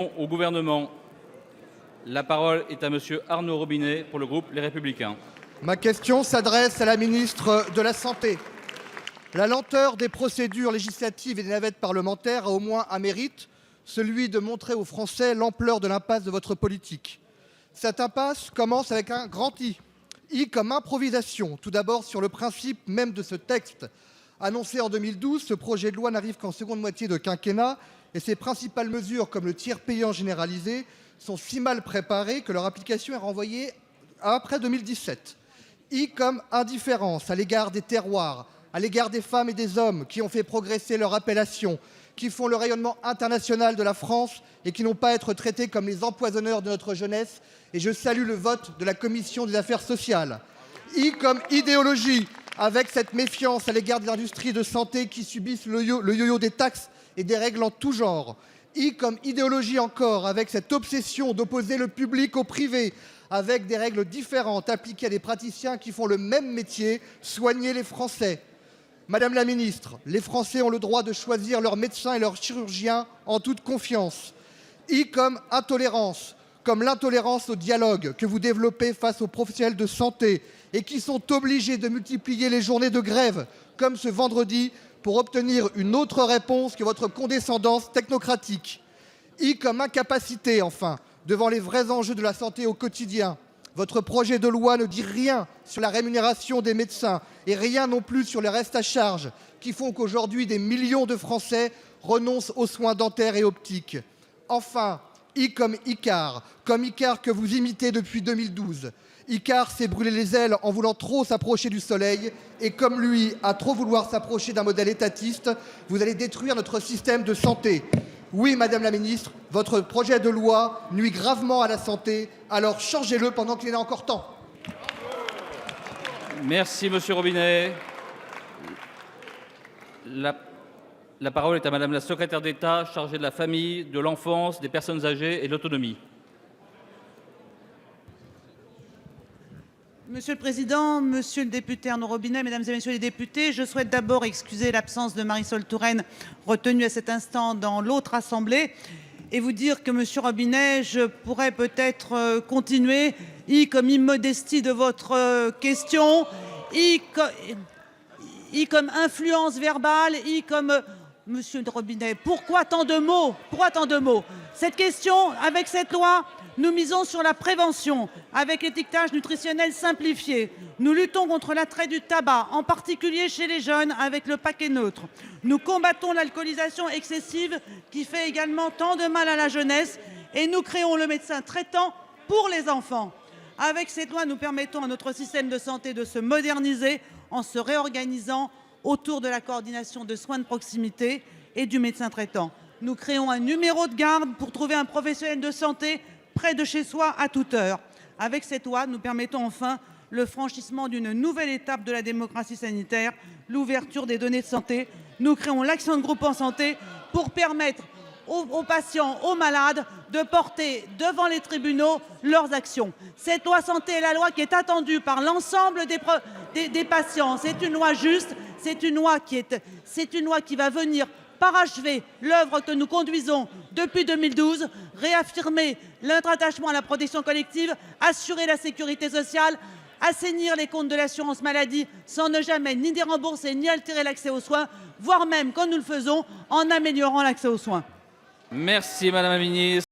Au gouvernement. La parole est à monsieur Arnaud Robinet pour le groupe Les Républicains. Ma question s'adresse à la ministre de la Santé. La lenteur des procédures législatives et des navettes parlementaires a au moins un mérite, celui de montrer aux Français l'ampleur de l'impasse de votre politique. Cette impasse commence avec un grand I. I comme improvisation, tout d'abord sur le principe même de ce texte. Annoncé en 2012, ce projet de loi n'arrive qu'en seconde moitié de quinquennat et ses principales mesures, comme le tiers payant généralisé, sont si mal préparées que leur application est renvoyée à après 2017. I comme indifférence à l'égard des terroirs, à l'égard des femmes et des hommes qui ont fait progresser leur appellation, qui font le rayonnement international de la France et qui n'ont pas à être traités comme les empoisonneurs de notre jeunesse. Et je salue le vote de la Commission des affaires sociales. I comme idéologie, avec cette méfiance à l'égard des industries de santé qui subissent le yo-yo des taxes et des règles en tout genre. I comme idéologie encore, avec cette obsession d'opposer le public au privé, avec des règles différentes appliquées à des praticiens qui font le même métier, soigner les Français. Madame la ministre, les Français ont le droit de choisir leur médecin et leur chirurgien en toute confiance. I comme intolérance, comme l'intolérance au dialogue que vous développez face aux professionnels de santé et qui sont obligés de multiplier les journées de grève, comme ce vendredi, pour obtenir une autre réponse que votre condescendance technocratique. I comme incapacité, enfin, devant les vrais enjeux de la santé au quotidien. Votre projet de loi ne dit rien sur la rémunération des médecins et rien non plus sur les restes à charge qui font qu'aujourd'hui des millions de Français renoncent aux soins dentaires et optiques. Enfin, I comme Icare que vous imitez depuis 2012. Icare s'est brûlé les ailes en voulant trop s'approcher du soleil et comme lui, à trop vouloir s'approcher d'un modèle étatiste, vous allez détruire notre système de santé. Oui, Madame la Ministre, votre projet de loi nuit gravement à la santé, alors changez-le pendant qu'il est encore temps. Merci monsieur Robinet. La parole est à madame la secrétaire d'État chargée de la famille, de l'enfance, des personnes âgées et de l'autonomie. Monsieur le Président, Monsieur le député Arnaud Robinet, Mesdames et Messieurs les députés, je souhaite d'abord excuser l'absence de Marisol Touraine, retenue à cet instant dans l'autre assemblée, et vous dire que Monsieur Robinet, je pourrais peut-être continuer, I comme immodestie de votre question, I comme influence verbale, I comme... Monsieur Robinet, pourquoi tant de mots? Pourquoi tant de mots? Cette question, avec cette loi, nous misons sur la prévention, avec l'étiquetage nutritionnel simplifié. Nous luttons contre l'attrait du tabac, en particulier chez les jeunes, avec le paquet neutre. Nous combattons l'alcoolisation excessive, qui fait également tant de mal à la jeunesse. Et nous créons le médecin traitant pour les enfants. Avec cette loi, nous permettons à notre système de santé de se moderniser en se réorganisant autour de la coordination de soins de proximité et du médecin traitant. Nous créons un numéro de garde pour trouver un professionnel de santé près de chez soi à toute heure. Avec cette loi, nous permettons enfin le franchissement d'une nouvelle étape de la démocratie sanitaire, l'ouverture des données de santé. Nous créons l'action de groupe en santé pour permettre aux patients, aux malades, de porter devant les tribunaux leurs actions. Cette loi santé est la loi qui est attendue par l'ensemble des patients. C'est une loi juste, c'est une loi qui va venir parachever l'œuvre que nous conduisons depuis 2012, réaffirmer notre attachement à la protection collective, assurer la sécurité sociale, assainir les comptes de l'assurance maladie sans ne jamais ni dérembourser ni altérer l'accès aux soins, voire même, quand nous le faisons, en améliorant l'accès aux soins. Merci madame la ministre.